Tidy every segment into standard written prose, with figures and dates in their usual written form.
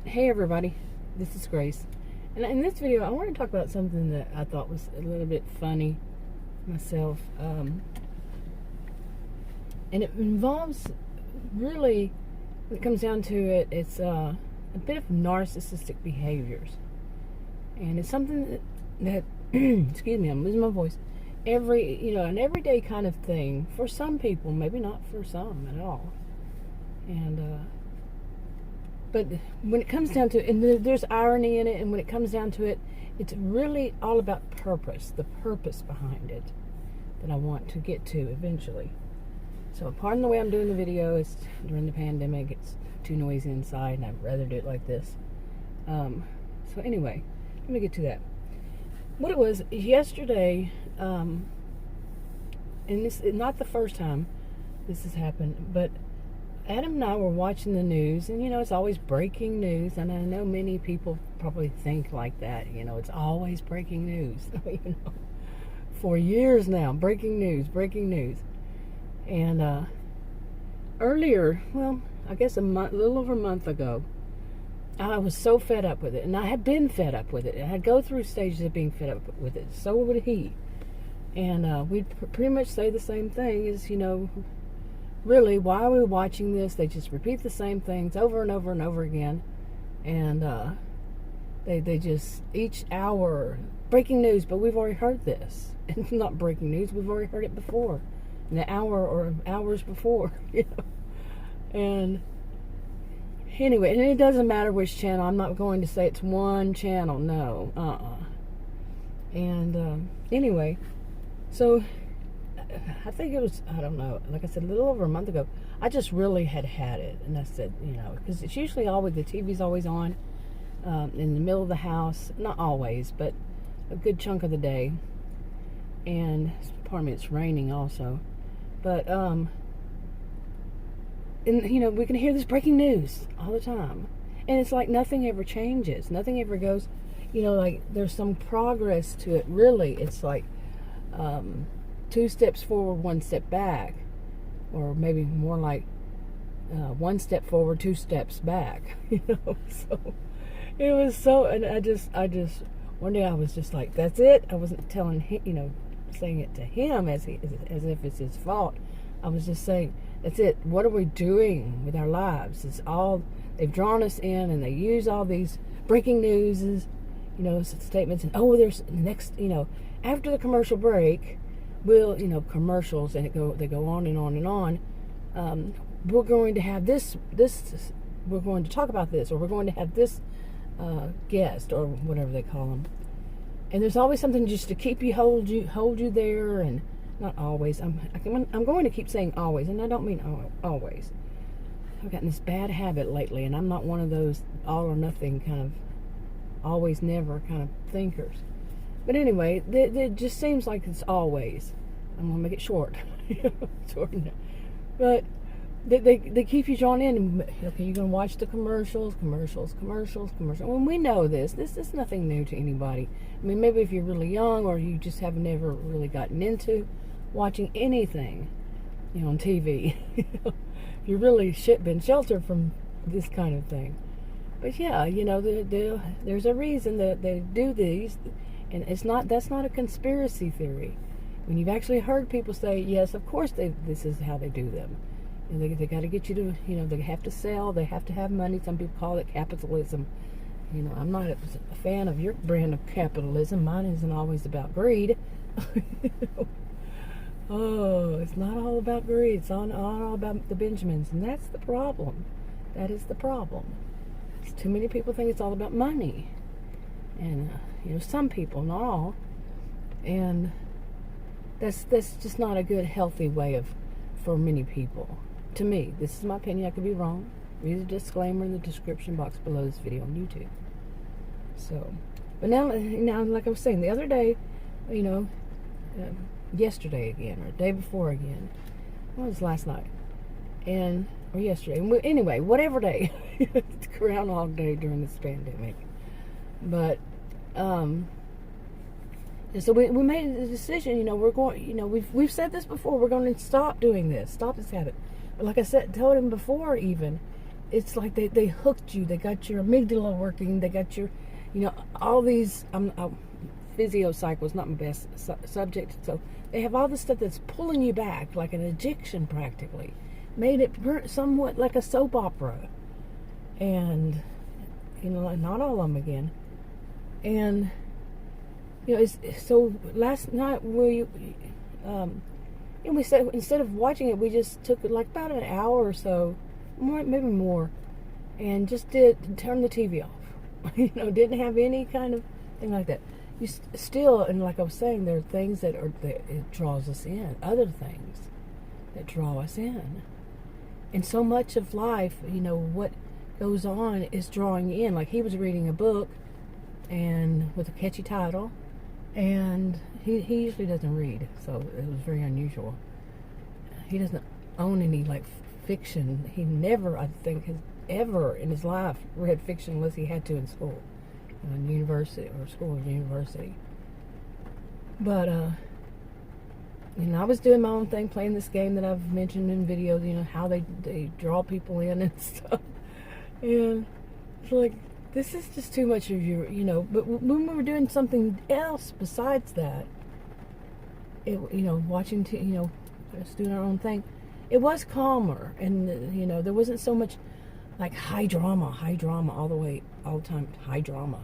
Hey everybody, this is Grace, and in this video I want to talk about something that I thought was a little bit funny myself, and it involves, really, when it comes down to it, it's a bit of narcissistic behaviors, and it's something that excuse me, I'm losing my voice, an everyday kind of thing for some people, maybe not for some at all, and but when it comes down to it, and there's irony in it, and when it comes down to it, it's really all about purpose, the purpose behind it that I want to get to eventually. So pardon the way I'm doing the video. It's during the pandemic. It's too noisy inside, and I'd rather do it like this. So anyway, let me get to that. What it was yesterday, and this is not the first time this has happened, but Adam and I were watching the news, and it's always breaking news, and I know many people probably think like that. It's always breaking news. For years now, breaking news. And earlier, well, I guess a little over a month ago, I was so fed up with it, and I had been fed up with it, and I'd go through stages of being fed up with it. So would he, and we'd pretty much say the same thing: is really, why are we watching this? They just repeat the same things over and over and over again. And they just, each hour, breaking news, but we've already heard this. It's not breaking news, we've already heard it before. An hour or hours before, And anyway, and it doesn't matter which channel. I'm not going to say it's one channel, no. And anyway, so I think it was, I don't know, like I said, a little over a month ago, I just really had it. And I said, because it's usually always, the TV's always on in the middle of the house. Not always, but a good chunk of the day. And, pardon me, it's raining also. But, and, we can hear this breaking news all the time. And it's like nothing ever changes. Nothing ever goes, like there's some progress to it. Really, it's like, 2 steps forward, 1 step back, or maybe more like 1 step forward, 2 steps back. So it was so, and I just one day I was just like, that's it. I wasn't telling him, saying it to him as if it's his fault. I was just saying, that's it. What are we doing with our lives? It's all, they've drawn us in, and they use all these breaking newses, statements, and there's next, after the commercial break. Commercials, and they go on and on and on. We're going to have this, we're going to talk about this, or we're going to have this guest, or whatever they call them. And there's always something just to keep you, hold you there, and not always. I'm going to keep saying always, and I don't mean always. I've gotten this bad habit lately, and I'm not one of those all or nothing kind of always never kind of thinkers. But anyway, it just seems like it's always. I'm going to make it short. But they keep you drawn in. And, okay, you're going to watch the commercials. When we know this is nothing new to anybody. I mean, maybe if you're really young, or you just have never really gotten into watching anything, on TV. You've really been sheltered from this kind of thing. But yeah, there's a reason that they do these. And that's not a conspiracy theory. When you've actually heard people say, yes, of course this is how they do them. And they got to get you to, they have to sell, they have to have money. Some people call it capitalism. I'm not a fan of your brand of capitalism. Mine isn't always about greed. It's not all about greed. It's all about the Benjamins. And that's the problem. That is the problem. Too many people think it's all about money. And, some people, not all. And that's just not a good, healthy way for many people. To me, this is my opinion. I could be wrong. Read the disclaimer in the description box below this video on YouTube. So, but now, like I was saying, the other day, yesterday again, or the day before again. What was last night? Or yesterday. Anyway, whatever day. It's Groundhog Day during this pandemic. But, so we made a decision, we're going, we've said this before, we're going to stop doing this, stop this habit. But like I said, told him before even, it's like they hooked you. They got your amygdala working. They got your, all these. Physio-psych was not my best subject, so they have all this stuff that's pulling you back, like an addiction practically. Made it somewhat like a soap opera, and not all of them again. And so last night and we said instead of watching it, we just took like about an hour or so, maybe more, and just turn the TV off. Didn't have any kind of thing like that. You still, and like I was saying, there are things that it draws us in, other things that draw us in. And so much of life, what goes on is drawing you in. Like he was reading a book, and with a catchy title, and he usually doesn't read, so it was very unusual. He doesn't own any like fiction. He never, I think, has ever in his life read fiction unless he had to in school. In university or school or university. But I was doing my own thing, playing this game that I've mentioned in videos, how they draw people in and stuff. And it's like, this is just too much of your, but when we were doing something else besides that, watching, just doing our own thing, it was calmer. And, there wasn't so much like high drama all the time, high drama.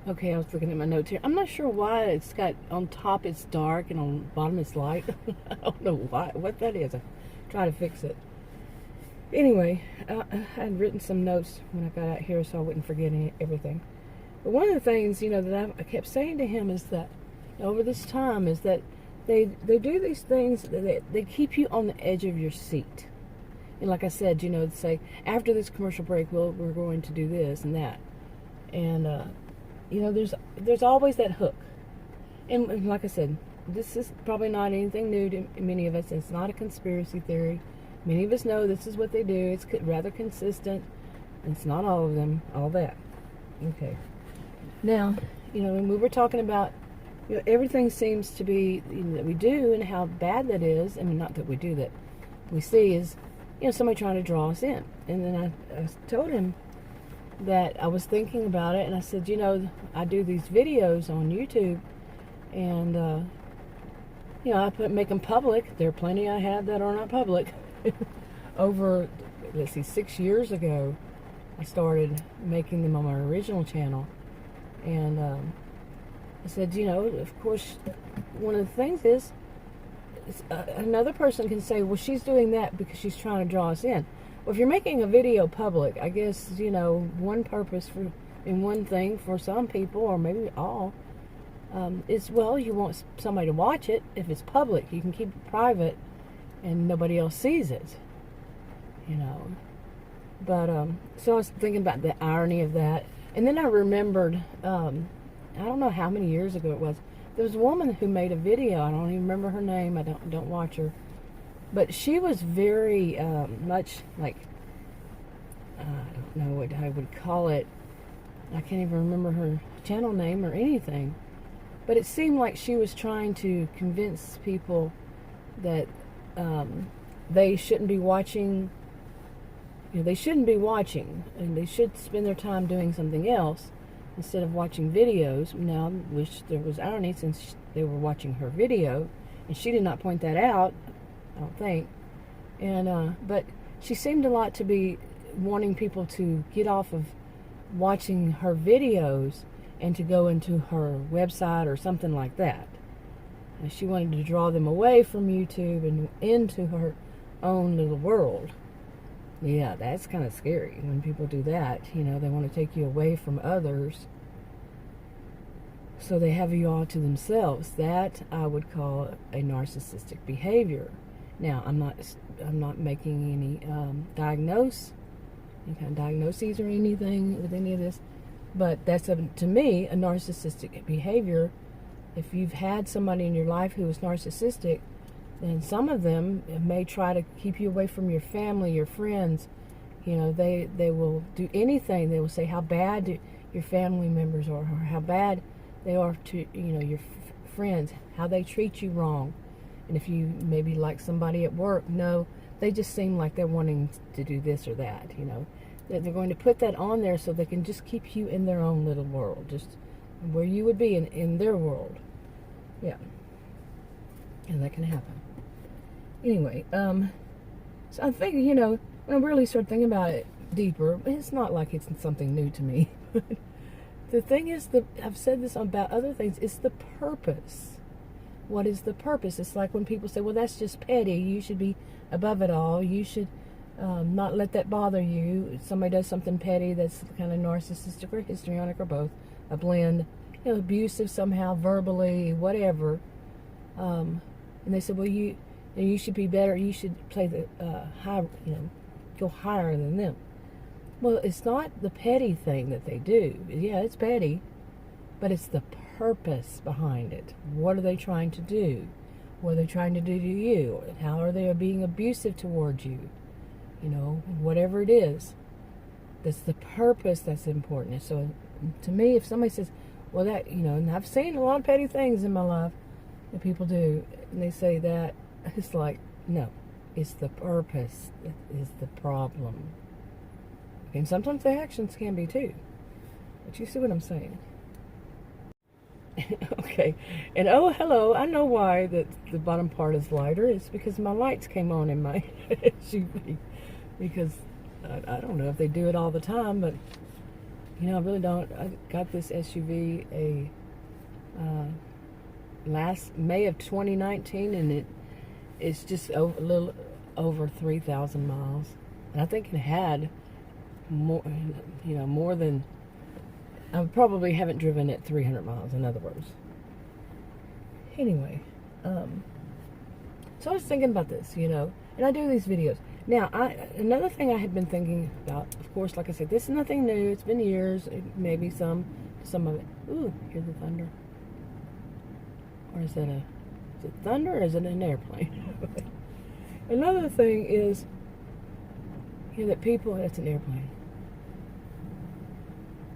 Okay, I was looking at my notes here. I'm not sure why it's got, on top it's dark and on bottom it's light. I don't know what that is. I try to fix it. Anyway, I had written some notes when I got out here so I wouldn't forget everything. But one of the things, that I kept saying to him is that, over this time, is that they do these things, they keep you on the edge of your seat. And like I said, say, after this commercial break, we're going to do this and that. And, there's always that hook. And like I said, this is probably not anything new to many of us. It's not a conspiracy theory. Many of us know this is what they do. It's rather consistent. It's not all of them, all that. Okay. Now, when we were talking about, everything seems to be, that we do and how bad that is. I mean, not that we do, that we see is, somebody trying to draw us in. And then I told him that I was thinking about it, and I said, I do these videos on YouTube, and, I make them public. There are plenty I have that are not public. Over, 6 years ago, I started making them on my original channel, and I said, of course, one of the things is, another person can say, well, she's doing that because she's trying to draw us in. Well, if you're making a video public, I guess, one purpose in one thing for some people, or maybe all, is, well, you want somebody to watch it. If it's public, you can keep it private and nobody else sees it, But, so I was thinking about the irony of that. And then I remembered, I don't know how many years ago it was, there was a woman who made a video. I don't even remember her name. I don't watch her. But she was very much like, I don't know what I would call it. I can't even remember her channel name or anything. But it seemed like she was trying to convince people that they shouldn't be watching. They shouldn't be watching, and they should spend their time doing something else instead of watching videos. Now, I wish there was irony since they were watching her video, and she did not point that out, I don't think. And but she seemed a lot to be wanting people to get off of watching her videos and to go into her website or something like that. And she wanted to draw them away from YouTube and into her own little world. Yeah, that's kind of scary when people do that. They want to take you away from others, so they have you all to themselves. That I would call a narcissistic behavior. Now, I'm not making any any kind of diagnoses or anything with any of this, but that's to me a narcissistic behavior. If you've had somebody in your life who is narcissistic, then some of them may try to keep you away from your family, your friends. They will do anything. They will say how bad your family members are, or how bad they are to your friends, how they treat you wrong. And if you maybe like somebody at work, no, they just seem like they're wanting to do this or that, you know. That they're going to put that on there so they can just keep you in their own little world, just where you would be in their world. Yeah. And that can happen. Anyway, so I think, you know, when I really start thinking about it deeper, it's not like it's something new to me. The thing is, I've said this about other things, it's the purpose. What is the purpose? It's like when people say, well, that's just petty. You should be above it all. You should not let that bother you. Somebody does something petty that's kind of narcissistic or histrionic or both, a blend, you know, abusive somehow, verbally, whatever. And they said, well, you should be better. You should play the high, you know, go higher than them. Well, it's not the petty thing that they do. Yeah, it's petty, but it's the purpose behind it. What are they trying to do? What are they trying to do to you? How are they being abusive towards you? You know, whatever it is, that's the purpose that's important. So to me, if somebody says, well, that, you know, and I've seen a lot of petty things in my life that people do, and they say that, it's like, no, it's the purpose that is the problem. And sometimes the actions can be too. But you see what I'm saying? Okay. And oh, hello. I know why the bottom part is lighter. It's because my lights came on in my SUV. Because I don't know if they do it all the time, but you know, I really don't. I got this SUV last May of 2019, and it's just a little over 3,000 miles. And I think it had more, you know, more than, I probably haven't driven it 300 miles, in other words. Anyway, so I was thinking about this, you know, and I do these videos. Now, another thing I had been thinking about, of course, like I said, this is nothing new. It's been years, maybe some of it. Ooh, hear the thunder. Or is it thunder or is it an airplane? Another thing is, you know, that people, that's an airplane.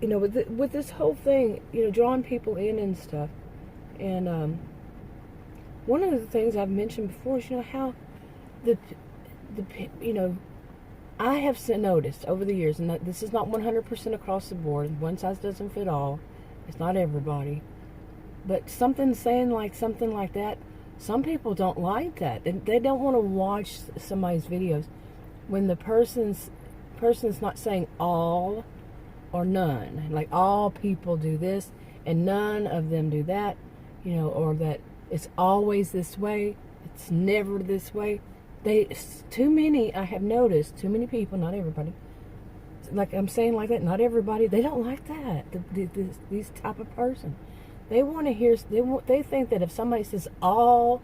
You know, with this whole thing, you know, drawing people in and stuff. And one of the things I've mentioned before is, you know, how you know, I have noticed over the years, and this is not 100% across the board. One size doesn't fit all. It's not everybody. But something like that, some people don't like that. And they don't want to watch somebody's videos when the person's not saying all or none. Like, all people do this and none of them do that, you know, or that it's always this way, it's never this way. Too many, I have noticed, too many people, not everybody, like I'm saying like that, not everybody, they don't like that, these type of person. They want to hear, they think that if somebody says all,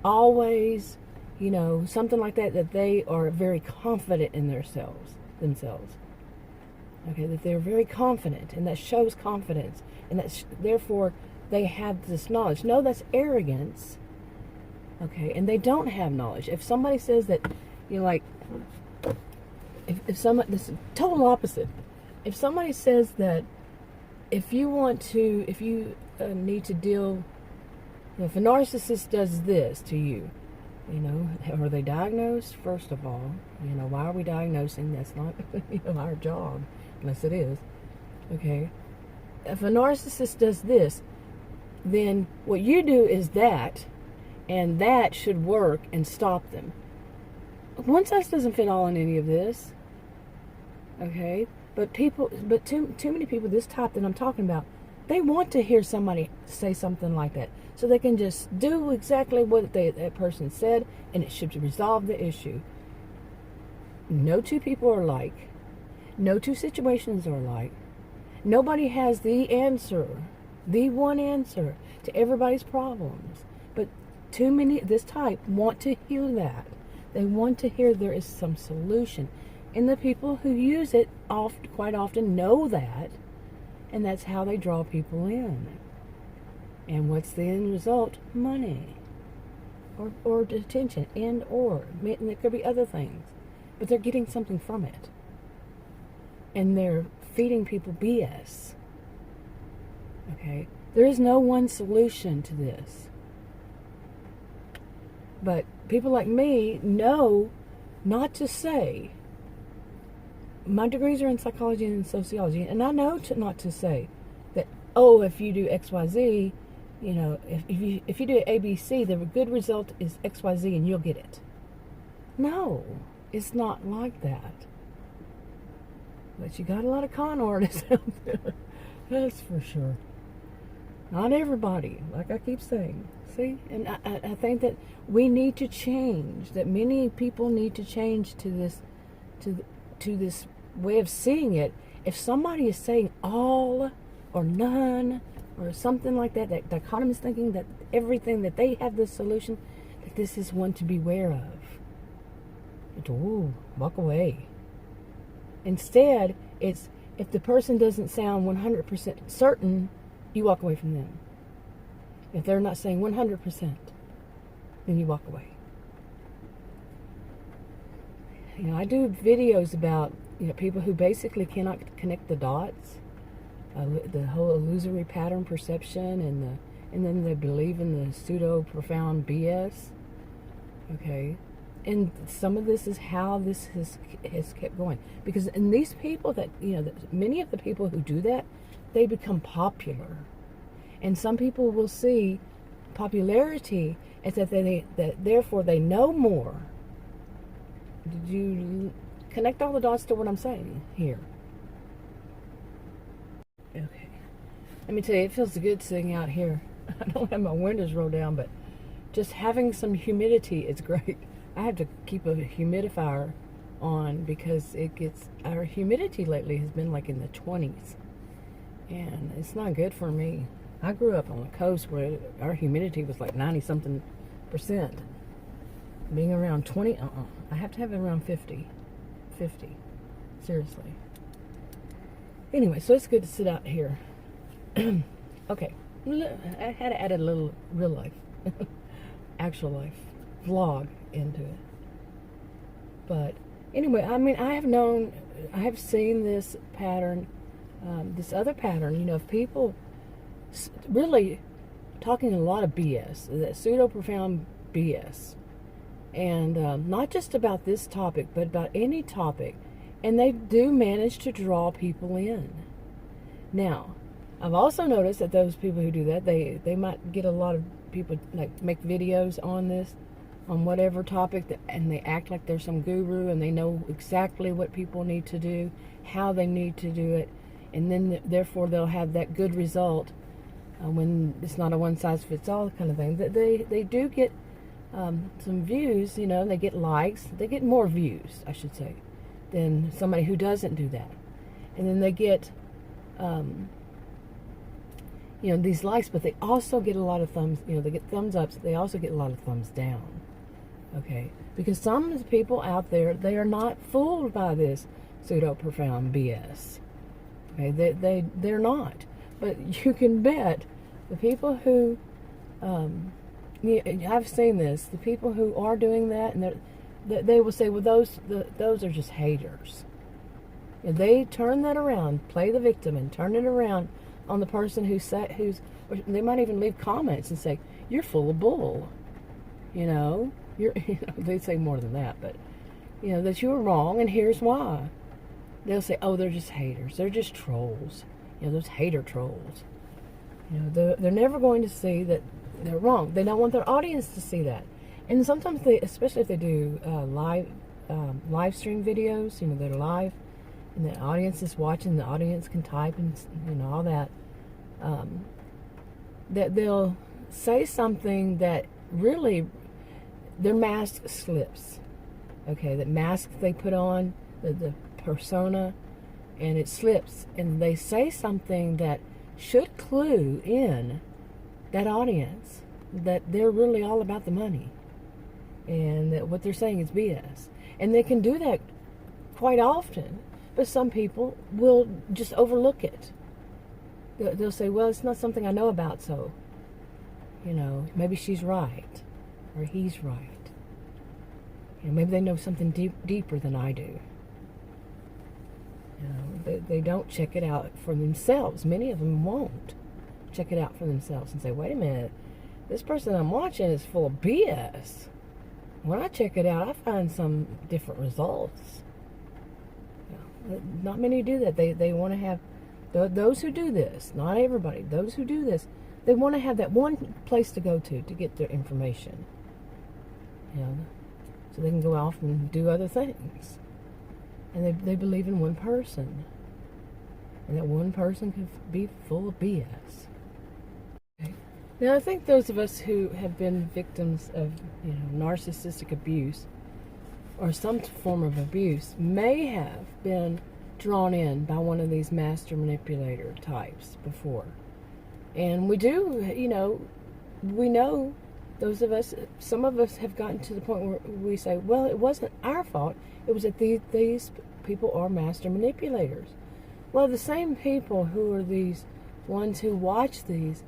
always, you know, something like that, that they are very confident in themselves. Okay, that they're very confident, and that shows confidence, and that's therefore they have this knowledge. No, that's arrogance. Okay, and they don't have knowledge. If somebody says that, you know, like, if somebody, this is total opposite. If somebody says that if you need to deal, you know, if a narcissist does this to you, you know, are they diagnosed? First of all, you know, why are we diagnosing? That's not, you know, our job, unless it is. Okay, if a narcissist does this, then what you do is that, and that should work and stop them. One size doesn't fit all in any of this. Okay, but too many people, this type that I'm talking about, they want to hear somebody say something like that, so they can just do exactly what that person said, and it should resolve the issue. No two people are alike. No two situations are alike. Nobody has the answer, the one answer to everybody's problems. But too many, this type, want to hear that. They want to hear there is some solution. And the people who use it quite often know that. And that's how they draw people in. And what's the end result? Money. Or attention. And there could be other things. But they're getting something from it. And they're feeding people BS. Okay? There is no one solution to this. But people like me know not to say, my degrees are in psychology and sociology, and I know not to say that, oh, if you do XYZ, if you do ABC, the good result is XYZ and you'll get it. No, it's not like that. But you got a lot of con artists out there. That's for sure. Not everybody, like I keep saying. See? And I think that we need to change, that many people need to change to this way of seeing it. If somebody is saying all or none or something like that, that dichotomous thinking, that everything, that they have the solution, that this is one to beware of. Walk away. Instead, it's if the person doesn't sound 100% certain, you walk away from them. If they're not saying 100%, then you walk away. I do videos about people who basically cannot connect the dots, the whole illusory pattern perception, and then they believe in the pseudo profound BS. Okay, and some of this is how this has kept going, because in these people that many of the people who do that, they become popular, and some people will see popularity as that therefore they know more. Did you connect all the dots to what I'm saying here? Okay. Let me tell you, it feels good sitting out here. I don't have my windows rolled down, but just having some humidity is great. I have to keep a humidifier on because our humidity lately has been like in the 20s. And it's not good for me. I grew up on the coast where our humidity was like 90-something%. Being around 20, I have to have it around 50. Seriously. Anyway, so it's good to sit out here. Okay. I had to add a little real life, actual life vlog into it. But anyway, I have seen this pattern, this other pattern, of people really talking a lot of BS, that pseudo-profound BS. And not just about this topic, but about any topic. And they do manage to draw people in. Now, I've also noticed that those people who do that, they might get a lot of people, like, make videos on this, on whatever topic, and they act like they're some guru, and they know exactly what people need to do, how they need to do it, and then therefore they'll have that good result when it's not a one-size-fits-all kind of thing. They do get some views, they get likes, they get more views, I should say, than somebody who doesn't do that. And then they get, these likes, but they also get a lot of thumbs, they get thumbs ups, they also get a lot of thumbs down. Okay? Because some people out there, they are not fooled by this pseudo-profound BS. Okay? They're not. But you can bet the people who, I've seen this, the people who are doing that, and they will say, well, those are just haters. And they turn that around, play the victim, and turn it around on the person they might even leave comments and say, you're full of bull. They say more than that, but that you were wrong, and here's why. They'll say, oh, they're just haters, they're just trolls, those hater trolls. They're never going to see that they're wrong. They don't want their audience to see that. And sometimes especially if they do live stream videos, they're live, and the audience is watching, the audience can type and all that, that they'll say something that really their mask slips. Okay, that mask they put on, the persona, and it slips, and they say something that should clue in that audience that they're really all about the money, and that what they're saying is BS. And they can do that quite often, but some people will just overlook it. They'll say, well, it's not something I know about, so maybe she's right, or he's right. Maybe they know something deeper than I do. They don't check it out for themselves. Many of them won't check it out for themselves and say, wait a minute, this person I'm watching is full of BS. when I check it out, I find some different results. Not many do that. They want to have, those who do this, not everybody, those who do this, they want to have that one place to go to get their information. So they can go off and do other things. And they believe in one person. And that one person can be full of BS. Okay. Now, I think those of us who have been victims of, narcissistic abuse or some form of abuse may have been drawn in by one of these master manipulator types before. And we do, we know those of us, some of us have gotten to the point where we say, well, it wasn't our fault. It was that these people are master manipulators. Well, the same people who are these ones who watch these,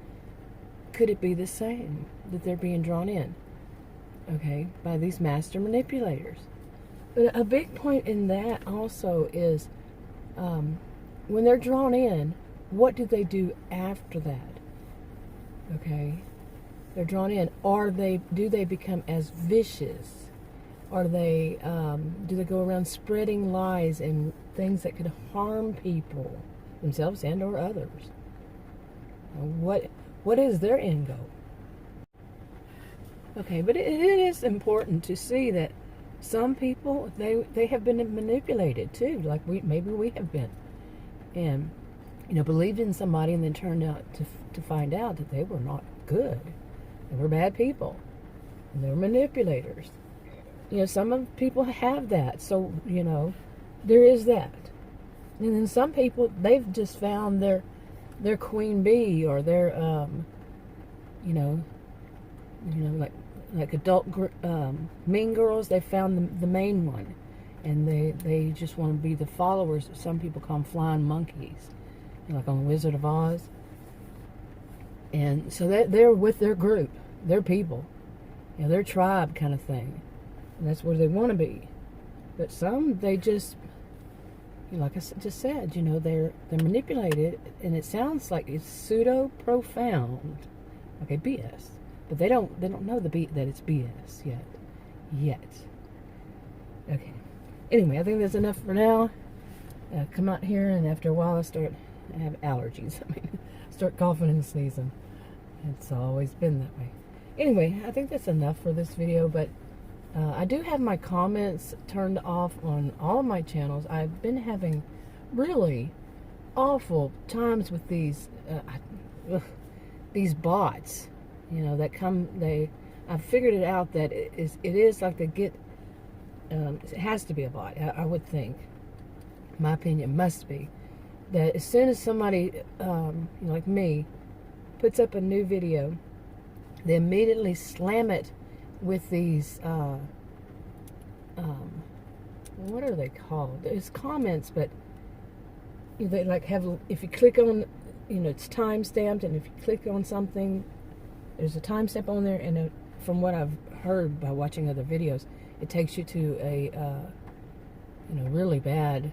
could it be the same, that they're being drawn in, okay, by these master manipulators? But a big point in that also is when they're drawn in, what do they do after that? Okay, they're drawn in. Do they become as vicious? Do they go around spreading lies and things that could harm people, themselves and or others? What is their end goal? Okay, but it is important to see that some people, they have been manipulated too, like maybe we have been, and believed in somebody and then turned out to find out that they were not good. They were bad people, and they were manipulators. Some people have that, so there is that. And then some people, they've just found their queen bee, or their like adult mean girls. They found the main one, and they just want to be the followers. Some people call them flying monkeys, like on Wizard of Oz. And so they're with their group, their people, their tribe kind of thing. And that's where they want to be. But some, they just, like I just said, they're manipulated, and it sounds like it's pseudo profound, okay, BS. But they don't know that it's BS yet. Okay. Anyway, I think that's enough for now. Come out here, and after a while, I have allergies. Start coughing and sneezing. It's always been that way. Anyway, I think that's enough for this video, but I do have my comments turned off on all of my channels. I've been having really awful times with these bots, that come. I've figured it out that it is like they get. It has to be a bot. I would think. My opinion must be that as soon as somebody, like me, puts up a new video, they immediately slam it with these, what are they called? It's comments, but they like have, if you click on, it's time stamped, and if you click on something, there's a timestamp on there, and from what I've heard by watching other videos, it takes you to a, really bad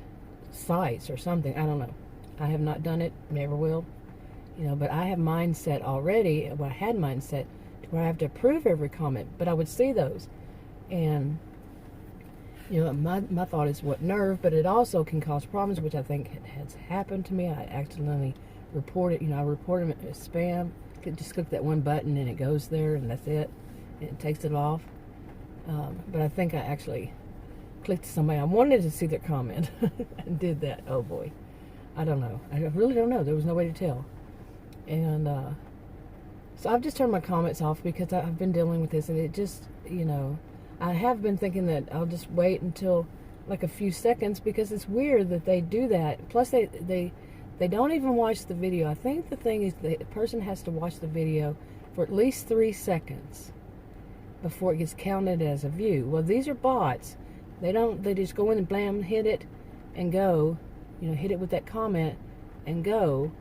sites or something. I don't know. I have not done it, never will. But I have mine set already. Well, I had mine set to where I have to approve every comment, but I would see those. And, my thought is what nerve, but it also can cause problems, which I think has happened to me. I accidentally report it. I report them as spam. Just click that one button and it goes there, and that's it. And it takes it off. But I think I actually clicked somebody. I wanted to see their comment and did that. Oh boy. I don't know. I really don't know. There was no way to tell. And so I've just turned my comments off because I've been dealing with this, and it just, I have been thinking that I'll just wait until like a few seconds, because it's weird that they do that. Plus they don't even watch the video. I think the thing is the person has to watch the video for at least 3 seconds before it gets counted as a view. Well, these are bots. They just go in and blam, hit it and go, hit it with that comment and go,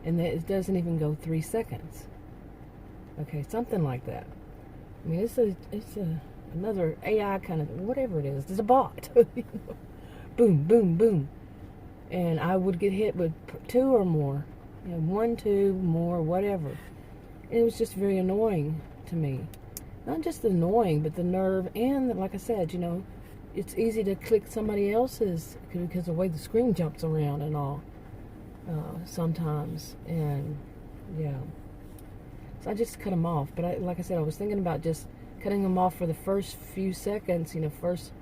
and it doesn't even go 3 seconds. Okay, something like that. I mean, it's another AI kind of, whatever it is. It's a bot. Boom, boom, boom. And I would get hit with 2 or more. 1, 2, more, whatever. And it was just very annoying to me. not just annoying, but the nerve, and like I said, it's easy to click somebody else's because of the way the screen jumps around and all sometimes, and yeah. So I just cut them off. But like I said, I was thinking about just cutting them off for the first few seconds, first,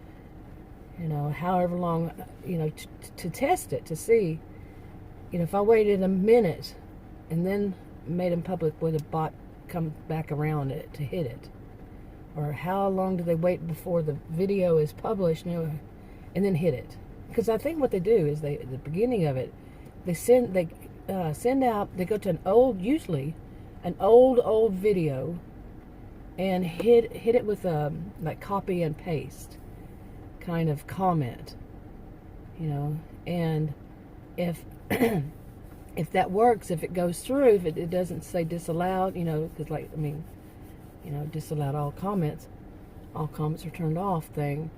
however long, to test it, to see, if I waited a minute and then made them public, would a bot come back around it to hit it? Or how long do they wait before the video is published, and then hit it? Because I think what they do is at the beginning of it, they send out, they go to usually an old video, and hit it with a like copy and paste kind of comment, and if if that works, if it goes through, if it doesn't say disallowed, because disallowed all comments are turned off thing,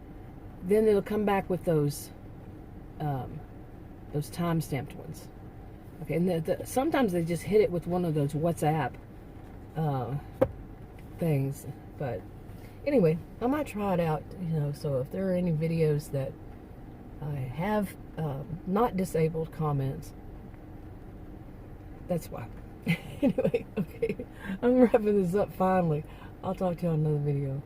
then it'll come back with those time-stamped ones. Okay, and sometimes they just hit it with one of those WhatsApp things. But anyway, I might try it out, so if there are any videos that I have not disabled comments, that's why. Anyway, okay, I'm wrapping this up finally. I'll talk to you on another video.